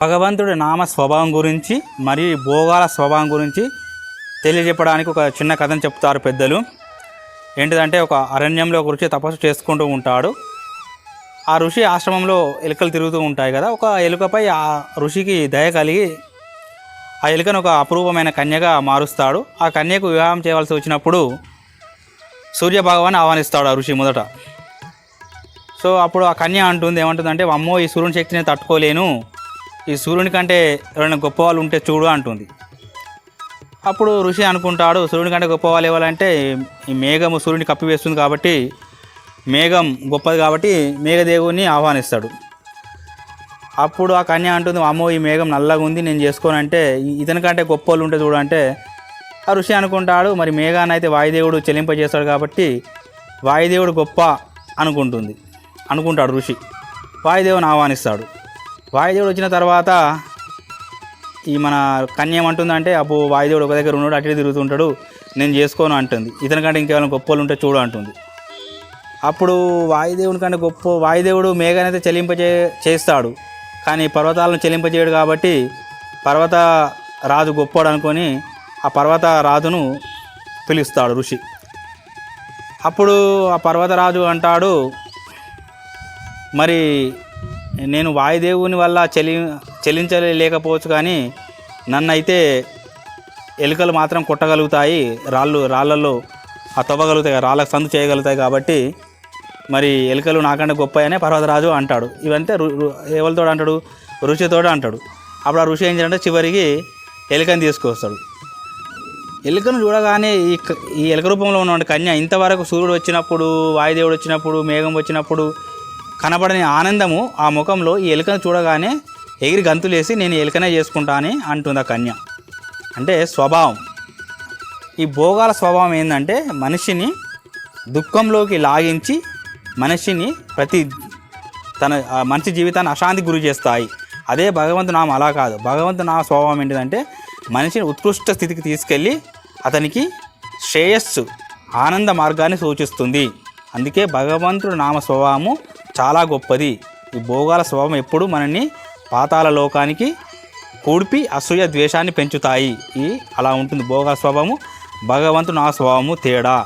భగవంతుడి నామ స్వభావం గురించి మరియు భోగాల స్వభావం గురించి తెలియజెప్పడానికి ఒక చిన్న కథను చెప్తారు పెద్దలు. ఏంటిదంటే, ఒక అరణ్యంలో ఒక ఋషి తపస్సు చేసుకుంటూ ఉంటాడు. ఆ ఋషి ఆశ్రమంలో ఎలుకలు తిరుగుతూ ఉంటాయి కదా. ఒక ఎలుకపై ఆ ఋషికి దయ కలిగి ఆ ఎలుకను ఒక అపూర్వమైన కన్యగా మారుస్తాడు. ఆ కన్యకు వివాహం చేయవలసి వచ్చినప్పుడు సూర్యభగవాన్ని ఆహ్వానిస్తాడు ఆ ఋషి మొదట. సో అప్పుడు ఆ కన్య అంటుంది, ఏమంటుందంటే, అమ్మో, ఈ సూర్యుని శక్తిని తట్టుకోలేను, ఈ సూర్యుని కంటే ఎవరైనా గొప్ప వాళ్ళు ఉంటే చూడు అంటుంది. అప్పుడు ఋషి అనుకుంటాడు, సూర్యుని కంటే గొప్ప వాళ్ళు ఎవరంటే ఈ మేఘము సూర్యుని కప్పివేస్తుంది కాబట్టి, మేఘం గొప్పది కాబట్టి మేఘదేవుని ఆహ్వానిస్తాడు. అప్పుడు ఆ కన్య అంటుంది, అమ్మో, ఈ మేఘం నల్లగా ఉంది, నేను చేసుకోనంటే ఇతని కంటే గొప్ప వాళ్ళు ఉంటే చూడంటే, ఆ ఋషి అనుకుంటాడు, మరి మేఘాన్ని అయితే వాయుదేవుడు చెలింపజేస్తాడు కాబట్టి వాయుదేవుడు గొప్ప అనుకుంటాడు ఋషి. వాయుదేవుని ఆహ్వానిస్తాడు. వాయుదేవుడు వచ్చిన తర్వాత ఈ మన కన్య ఏమంటుందంటే, అప్పుడు వాయుదేవుడు ఒక దగ్గర ఉన్నాడు, అటు తిరుగుతుంటాడు, నేను చేసుకోను అంటుంది. ఇతని కంటే ఇంకేమైనా గొప్ప వాళ్ళు ఉంటే చూడు అంటుంది. అప్పుడు వాయుదేవుని కంటే వాయుదేవుడు మేఘానైతే చేస్తాడు, కానీ పర్వతాలను చెలింపజేయడు కాబట్టి పర్వత రాజు గొప్పవాడు అనుకొని ఆ పర్వత రాజును పిలుస్తాడు ఋషి. అప్పుడు ఆ పర్వతరాజు అంటాడు, మరి నేను వాయుదేవుని వల్ల చెలించలేకపోవచ్చు, కానీ నన్నైతే ఎలుకలు మాత్రం కొట్టగలుగుతాయి, రాళ్ళల్లో ఆ తవ్వగలుగుతాయి, రాళ్ళకు సందు చేయగలుగుతాయి, కాబట్టి మరి ఎలుకలు నాకంటే గొప్ప అనే పర్వతరాజు అంటాడు. ఇవంతే ఎవరితో అంటాడు? ఋషితో అంటాడు. అప్పుడు ఆ ఋషి ఏం చేయాలంటే చివరికి ఎలుకని తీసుకొస్తాడు. ఎలుకను చూడగానే ఈ ఎలుక రూపంలో ఉన్న కన్య ఇంతవరకు సూర్యుడు వచ్చినప్పుడు, వాయుదేవుడు వచ్చినప్పుడు, మేఘం వచ్చినప్పుడు కనబడని ఆనందము ఆ ముఖంలో ఈ ఎలుకను చూడగానే ఎగిరి గంతులేసి నేను ఎలుకనే చేసుకుంటా అని అంటుంది ఆ కన్య. అంటే స్వభావం. ఈ భోగాల స్వభావం ఏంటంటే మనిషిని దుఃఖంలోకి లాగించి మనిషిని మనిషి జీవితాన్ని అశాంతికి గురి చేస్తాయి. అదే భగవంతు నామం అలా కాదు. భగవంతు నామ స్వభావం ఏంటిదంటే మనిషిని ఉత్కృష్ట స్థితికి తీసుకెళ్ళి అతనికి శ్రేయస్సు, ఆనంద మార్గాన్ని సూచిస్తుంది. అందుకే భగవంతుడు నామ స్వభావము చాలా గొప్పది. ఈ భోగాల స్వభావం ఎప్పుడు మనల్ని పాతాళ లోకానికి కూడిపి అసూయ ద్వేషాన్ని పెంచుతాయి. అలా ఉంటుంది భోగాల స్వభావము, భగవంతుడు నామ స్వభావము తేడా.